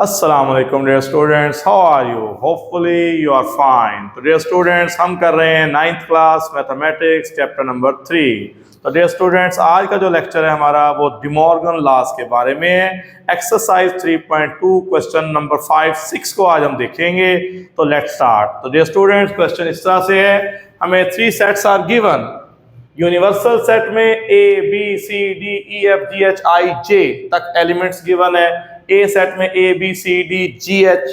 Assalamualaikum dear students, how are you? Hopefully you are fine. तो dear students हम कर रहे हैं 9th class mathematics chapter number 3। तो dear students आज का जो लेक्चर है हमारा वो डिमॉर्गन लॉज के बारे में है। एक्सरसाइज 3.2 क्वेश्चन नंबर 5, 6 को आज हम देखेंगे। तो लेट्स स्टार्ट। तो dear students क्वेश्चन इस तरह से है, हमें 3 sets are given. Universal set में A B C D E F G H I J तक एलिमेंट्स गिवन है। ए सेट में A B C D G H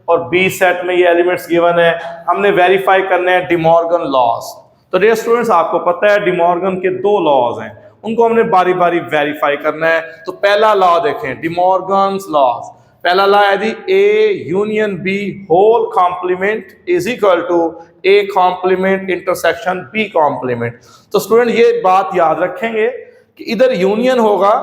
और बी सेट में ये एलिमेंट्स गिवन है। हमने वेरीफाई करने हैं डिमॉर्गन लॉज। तो डियर स्टूडेंट्स आपको पता है डिमॉर्गन के 2 लॉज हैं, उनको हमने बारी बारी वेरीफाई करना है। तो पहला लॉ देखें, डिमॉर्गन्स लॉज। पहला लॉ है the A union B whole complement is equal to A complement intersection B complement. तो स्टूडेंट ये बात याद रखेंगे कि इधर यूनियन होगा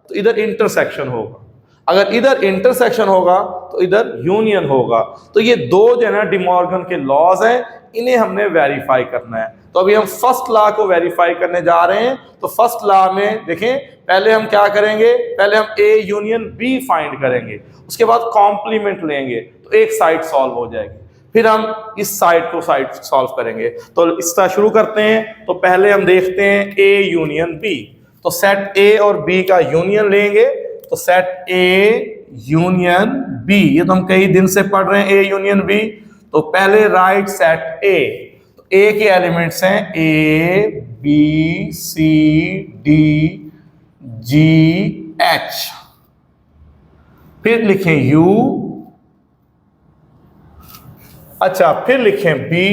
तो इधर इंटरसेक्शन होगा, अगर इधर इंटरसेक्शन होगा तो इधर यूनियन होगा। तो ये 2 जो है ना डिमॉर्गन के लॉज हैं, इन्हें हमने वेरीफाई करना है। तो अभी हम फर्स्ट लॉ को वेरीफाई करने जा रहे हैं। तो फर्स्ट लॉ में देखें, पहले हम क्या करेंगे, पहले हम ए यूनियन बी फाइंड करेंगे, उसके बाद कॉम्प्लीमेंट लेंगे तो एक साइड सॉल्व हो जाएगी, फिर हम इस साइड को साइड सॉल्व करेंगे। तो इस तरह शुरू करते हैं। तो पहले हम देखते हैं ए यूनियन बी। तो सेट ए और बी का यूनियन लेंगे। तो सेट ए यूनियन बी, ये तो हम कई दिन से पढ़ रहे हैं ए यूनियन बी। तो पहले राइट सेट ए। तो ए के एलिमेंट्स हैं A B C D G H, फिर लिखें यू, अच्छा फिर लिखें B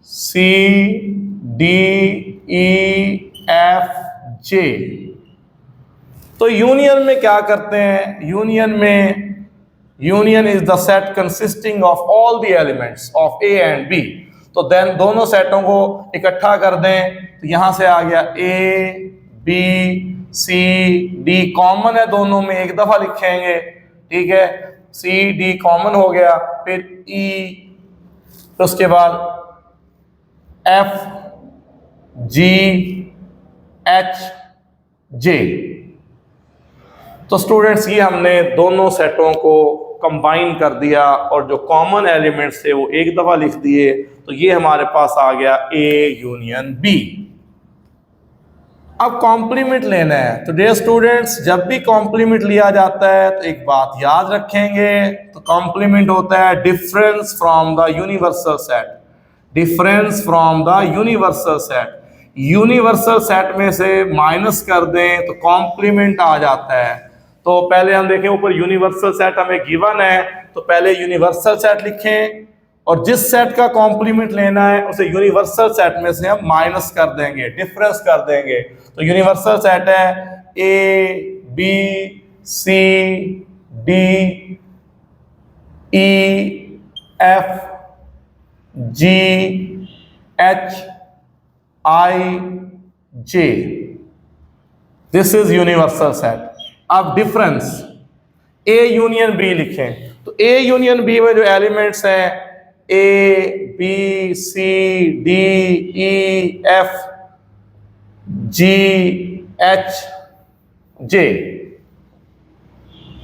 C D E F J. तो यूनियन में क्या करते हैं, यूनियन में union is the set consisting of all the elements of A and B. तो देन दोनों सेटों को इकट्ठा कर दें। तो यहां से आ गया A B C D, common है दोनों में, एक दफा लिखेंगे, ठीक है, सी डी कॉमन हो गया, फिर ई, तो उसके बाद एफ जी एच जे। तो स्टूडेंट्स ये हमने दोनों सेटों को कंबाइन कर दिया और जो कॉमन एलिमेंट्स थे वो एक दफा लिख दिए। तो ये हमारे पास आ गया ए यूनियन बी। अब कॉम्प्लीमेंट लेना है। तो डियर स्टूडेंट्स जब भी कॉम्प्लीमेंट लिया जाता है तो एक बात याद रखेंगे, तो कॉम्प्लीमेंट होता है difference from the universal set. Difference from the universal set, universal set में से माइनस कर दें तो कॉम्प्लीमेंट आ जाता है। तो पहले हम देखें, ऊपर यूनिवर्सल सेट हमें गिवन है, तो पहले यूनिवर्सल सेट लिखें और जिस सेट का कॉम्प्लीमेंट लेना है उसे यूनिवर्सल सेट में से हम माइनस कर देंगे, डिफरेंस कर देंगे। तो यूनिवर्सल सेट है A B C D E F G H I J, this is universal set. अब डिफरेंस ए यूनियन बी लिखें। तो ए यूनियन बी में जो एलिमेंट्स हैं A B C D E F G H J.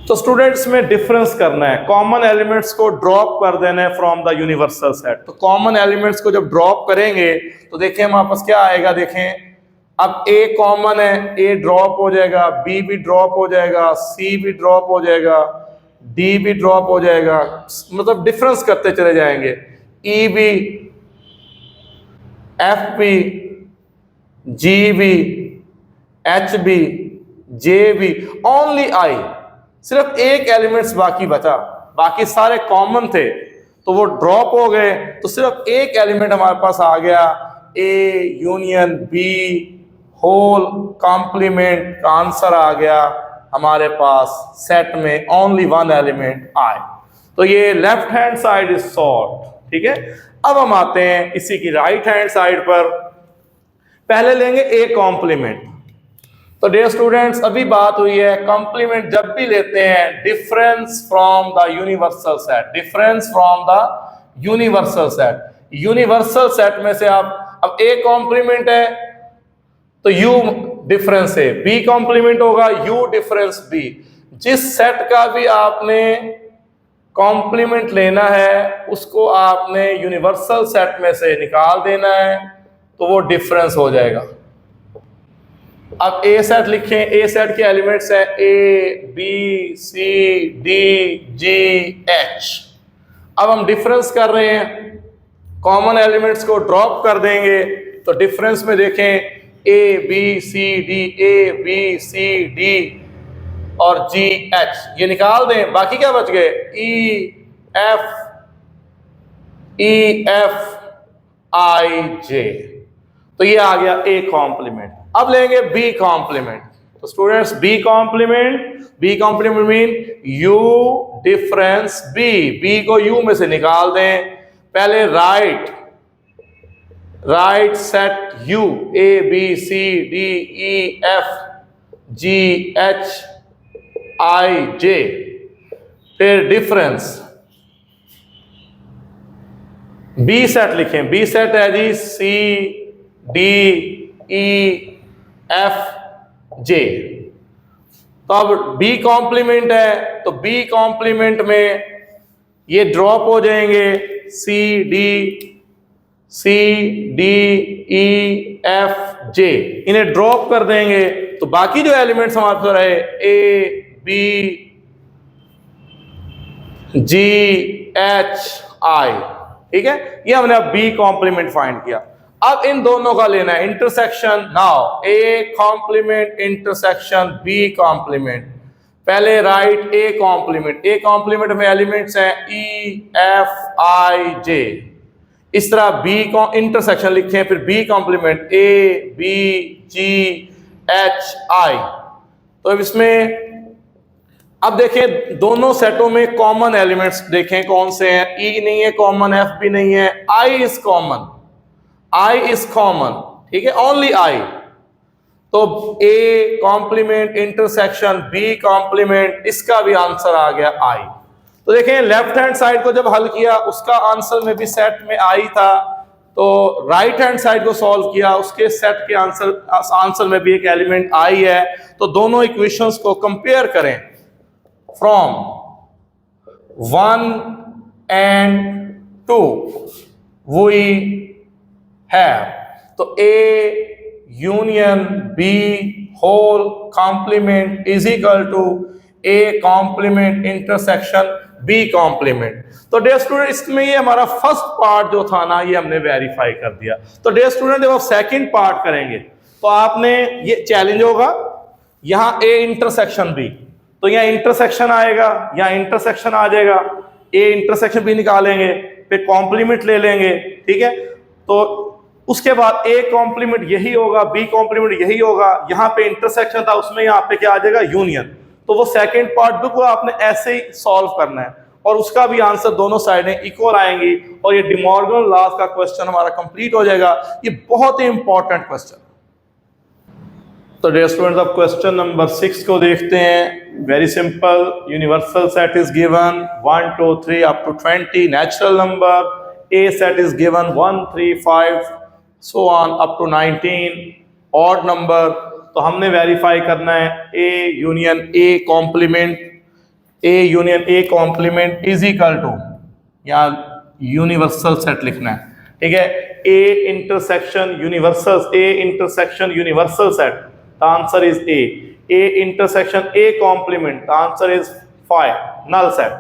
तो students में difference करना है, कॉमन एलिमेंट्स को ड्रॉप कर देना है फ्रॉम द यूनिवर्सल सेट। तो कॉमन एलिमेंट्स को जब ड्रॉप करेंगे तो देखें हमारे पास क्या आएगा, देखें अब ए कॉमन है, ए ड्रॉप हो जाएगा, बी भी ड्रॉप हो जाएगा, सी भी ड्रॉप हो जाएगा, डी भी ड्रॉप हो जाएगा, मतलब डिफरेंस करते चले जाएंगे। ई भी, एफ भी, जी भी, एच भी, जे भी, ओनली आई, सिर्फ एक एलिमेंट्स बाकी बचा, बाकी सारे कॉमन थे तो वो ड्रॉप हो गए। तो सिर्फ एक एलिमेंट हमारे पास आ गया A union B whole complement का आंसर आ गया हमारे पास सेट में, ओनली 1 एलिमेंट आए। तो ये left hand side is solved, ठीक है। अब हम आते हैं इसी की राइट हैंड साइड पर। पहले लेंगे ए कॉम्प्लीमेंट। तो डियर स्टूडेंट्स अभी बात हुई है कॉम्प्लीमेंट जब भी लेते हैं difference from the universal set, difference from the universal set. Universal set में से आप, अब ए कॉम्प्लीमेंट है तो यू डिफरेंस है, बी कॉम्प्लीमेंट होगा यू डिफरेंस बी। जिस सेट का भी आपने कॉम्प्लीमेंट लेना है उसको आपने यूनिवर्सल सेट में से निकाल देना है, तो वो डिफरेंस हो जाएगा। अब ए सेट लिखें, ए सेट के एलिमेंट्स हैं A B C D G H. अब हम डिफरेंस कर रहे हैं, कॉमन एलिमेंट्स को ड्रॉप कर देंगे, तो डिफरेंस में देखें A B C D, A B C D और जी एच, ये निकाल दें, बाकी क्या बच गए ई एफ आई जे, तो ये आ गया ए कॉम्प्लीमेंट। अब लेंगे बी कॉम्प्लीमेंट, तो students B complement mean U difference B को यू में से निकाल दें। पहले write set U A B C D E F G H I J, फिर डिफरेंस बी सेट लिखें, बी सेट है जी सी डी ई एफ जे। तो अब बी कॉम्प्लीमेंट है, तो बी कॉम्प्लीमेंट में ये ड्रॉप हो जाएंगे सी डी ई एफ जे, इन्हें ड्रॉप कर देंगे, तो बाकी जो एलिमेंट्स हमारे पास रहे ए बी जी एच आई, ठीक है, ये हमने अब बी कॉम्प्लीमेंट फाइंड किया। अब इन दोनों का लेना है intersection. Now A complement intersection B complement. पहले राइट ए कॉम्प्लीमेंट में एलिमेंट्स हैं ई एफ आई जे, इस तरह बी को इंटरसेक्शन लिखें, फिर B complement A B G H I. तो इसमें अब देखें दोनों सेटों में कॉमन एलिमेंट्स देखें कौन से हैं, ई नहीं है कॉमन, एफ भी नहीं है, आई इज कॉमन, ठीक है, ओनली आई। तो A complement intersection B complement, इसका भी आंसर आ गया आई। तो देखें लेफ्ट हैंड साइड को जब हल किया उसका आंसर में भी सेट में आई था, तो राइट हैंड साइड को सॉल्व किया उसके सेट के आंसर में भी एक एलिमेंट आई है। तो दोनों इक्वेशंस को कंपेयर करें फ्रॉम 1 and 2 वी हैव, तो A union B whole complement is equal to A complement intersection B complement. तो डियर स्टूडेंट इसमें ये हमारा फर्स्ट पार्ट जो था ना ये हमने वेरीफाई कर दिया। तो डियर स्टूडेंट जब आप सेकंड पार्ट करेंगे तो आपने ये चैलेंज होगा, यहाँ ए इंटरसेक्शन बी, तो यहाँ इंटरसेक्शन आएगा, यहाँ इंटरसेक्शन आ जाएगा, ए इंटरसेक्शन बी निकालेंगे, फिर कॉम्प्लीमेंट ले लेंगे, ठीक है। तो उसके बाद ए कॉम्प्लीमेंट यही होगा, बी कॉम्प्लीमेंट यही होगा, यहाँ पे इंटरसेक्शन था उसमें यहाँ पे क्या आ जाएगा यूनियन। तो वो सेकंड पार्ट बिल्कुल आपने ऐसे ही सॉल्व करना है और उसका भी आंसर दोनों साइडें इक्वल आएंगी और ये डे मॉर्गन लॉज का क्वेश्चन हमारा कंप्लीट हो जाएगा। ये बहुत ही इंपॉर्टेंट क्वेश्चन। तो डियर स्टूडेंट्स अब क्वेश्चन नंबर 6 को देखते हैं। Very simple, universal set is given 1 2 3 up to 20, natural number A set is given 1 3 5 so on up to 19, odd number. तो हमने वेरीफाई करना है A union A complement is equal to, यहाँ universal set लिखना है, ठीक है, A intersection universal set, the answer is A intersection A complement, the answer is 5, null set।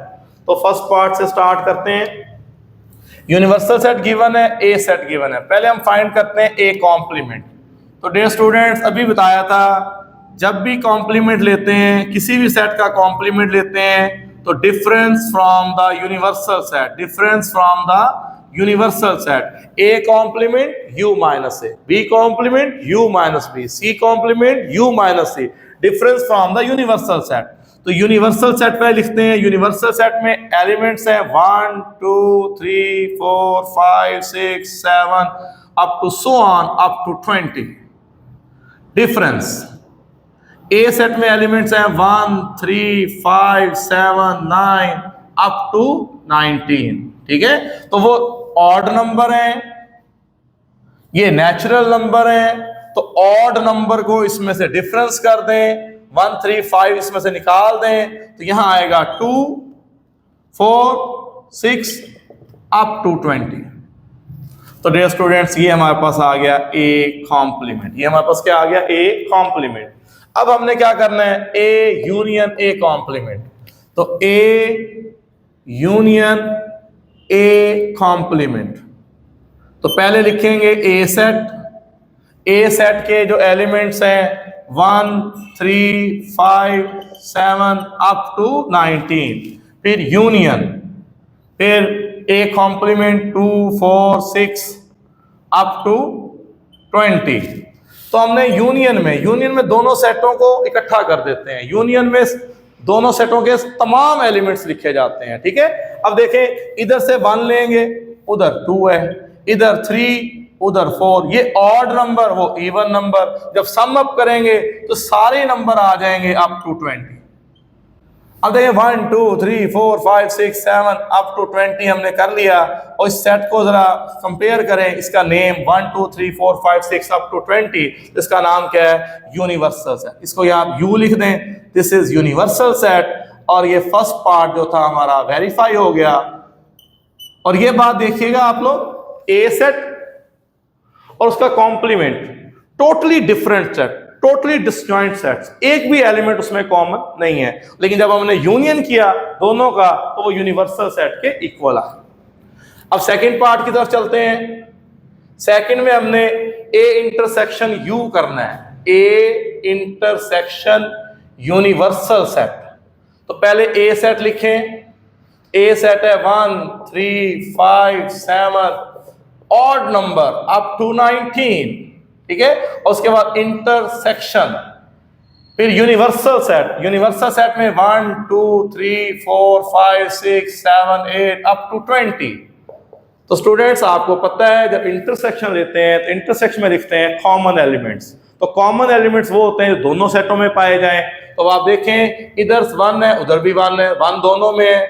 तो फर्स्ट पार्ट से स्टार्ट करते हैं। यूनिवर्सल सेट गिवन है, ए सेट गिवन है, पहले हम फाइंड करते हैं ए कॉम्प्लीमेंट। तो डियर स्टूडेंट्स अभी बताया था जब भी कॉम्प्लीमेंट लेते हैं, किसी भी सेट का कॉम्प्लीमेंट लेते हैं तो difference from the universal set, A complement U minus A, B complement U minus B, C complement U minus C, difference from the universal set. तो यूनिवर्सल सेट पे लिखते हैं, यूनिवर्सल सेट में elements हैं 1 2 3 4 5 6 7 up to so on up to 20। Difference A set में elements हैं 1 3 5 7 9 up to 19, ठीक है। तो वो ऑड नंबर है, ये नेचुरल नंबर है, तो ऑड नंबर को इसमें से डिफरेंस कर दें, 1 3 5 इसमें से निकाल दें, तो यहां आएगा 2 4 6 अप टू 20। तो डियर स्टूडेंट्स ये हमारे पास आ गया ए कॉम्प्लीमेंट। ये हमारे पास क्या आ गया? A complement. अब हमने क्या करना है? A union A complement. तो ए यूनियन ए कॉम्प्लीमेंट, तो पहले लिखेंगे ए सेट। ए सेट के जो एलिमेंट्स हैं 1 3 5 7 अप टू 19, फिर यूनियन, फिर ए कॉम्प्लीमेंट 2 4 6 अप टू 20। तो हमने यूनियन में दोनों सेटों को इकट्ठा कर देते हैं। यूनियन में दोनों सेटों के तमाम एलिमेंट्स लिखे जाते हैं, ठीक है। अब देखें, इधर से 1 लेंगे, उधर 2 है, इधर 3 उधर 4, ये ऑड नंबर वो इवन नंबर। जब सम अप करेंगे तो सारे नंबर आ जाएंगे अप टू 20। अब देखिए 1 2 3 4 5 6 7 अप टू 20 हमने कर लिया। और इस सेट को जरा कंपेयर करें, इसका नेम 1 2 3 4 5 6 अप टू 20, इसका नाम क्या है? Universal set. इसको यहाँ यू लिख दें, दिस इज यूनिवर्सल सेट। और ये फर्स्ट पार्ट जो था हमारा वेरीफाई हो गया। और ये बात देखिएगा आप लोग, ए सेट और उसका complement totally different set, totally disjoint sets, एक भी एलिमेंट उसमें कॉमन नहीं है। लेकिन जब हमने यूनियन किया दोनों का तो वो यूनिवर्सल सेट के इक्वल आए। अब सेकंड पार्ट की तरफ चलते हैं। सेकंड में हमने ए इंटरसेक्शन यू करना है, ए इंटरसेक्शन यूनिवर्सल सेट। तो पहले ए सेट लिखें। ए सेट है 1 3 5 7 ऑड नंबर अप टू 19, ठीक है। और उसके बाद इंटरसेक्शन, फिर यूनिवर्सल सेट में 1 2 3 4 5 6 7 8 अप टू 20। तो स्टूडेंट्स आपको पता है जब इंटरसेक्शन लेते हैं तो इंटरसेक्शन में लिखते हैं कॉमन एलिमेंट्स। तो कॉमन एलिमेंट्स वो होते हैं जो दोनों सेटों में पाए जाएं। तो आप देखें, इधर 1 है उधर भी 1 है, 1 दोनों में है,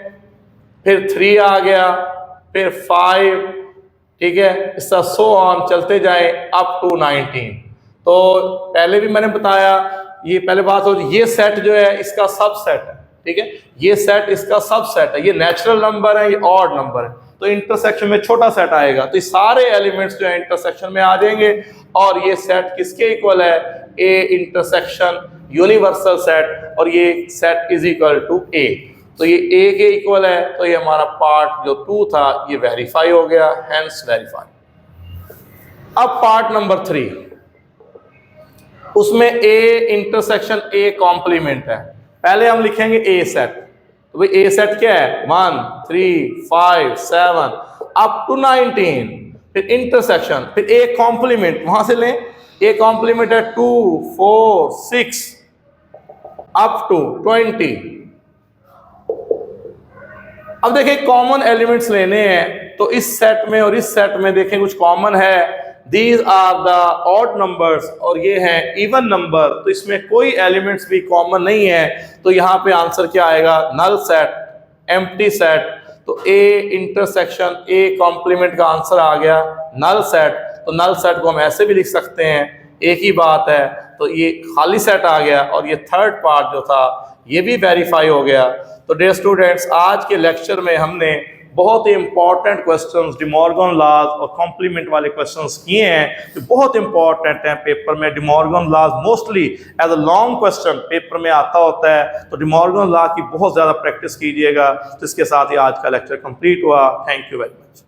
फिर 3 आ गया, फिर 5, ठीक है, इसका सो ऑन चलते जाए अप टू 19। तो पहले भी मैंने बताया, ये पहले बात हो, ये सेट जो है इसका सबसेट है, ठीक है, ये सेट इसका सबसेट है। ये नेचुरल नंबर है, ये ऑड नंबर है, तो इंटरसेक्शन में छोटा सेट आएगा। तो ये सारे एलिमेंट्स जो है इंटरसेक्शन में आ जाएंगे। और ये सेट किसके इक्वल है? A intersection universal set. और ये सेट इज इक्वल टू ए। तो ये ए के इक्वल है। तो ये हमारा पार्ट जो 2 था ये वेरीफाई हो गया, हेंस वेरीफाई। अब पार्ट नंबर 3, उसमें ए इंटरसेक्शन ए कॉम्प्लीमेंट है। पहले हम लिखेंगे ए सेट। तो भाई ए सेट क्या है? 1 3 5 7 अप टू 19, फिर इंटरसेक्शन, फिर ए कॉम्प्लीमेंट वहां से लें। ए कॉम्प्लीमेंट है 2 4 6 अप टू 20। अब देखिए कॉमन एलिमेंट्स लेने हैं, तो इस सेट में और इस सेट में देखें कुछ कॉमन है। These are the odd numbers और ये हैं इवन नंबर। तो इसमें कोई एलिमेंट्स भी कॉमन नहीं है। तो यहाँ पे आंसर क्या आएगा? Null set, empty set. तो ए इंटरसेक्शन ए कॉम्प्लीमेंट का आंसर आ गया नल सेट। तो नल सेट को हम ऐसे भी लिख सकते हैं, एक ही बात है। तो ये खाली सेट आ गया। और ये थर्ड पार्ट जो था ये भी वेरीफाई हो गया। तो डियर स्टूडेंट्स, आज के लेक्चर में हमने बहुत ही important questions, De Morgan laws और कॉम्प्लीमेंट वाले क्वेश्चंस किए हैं जो बहुत इंपॉर्टेंट हैं पेपर में। De Morgan laws mostly as a long question paper में आता होता है। तो डे मॉर्गन लॉ की बहुत ज़्यादा प्रैक्टिस कीजिएगा। तो इसके साथ ही आज का लेक्चर कंप्लीट हुआ। Thank you very much.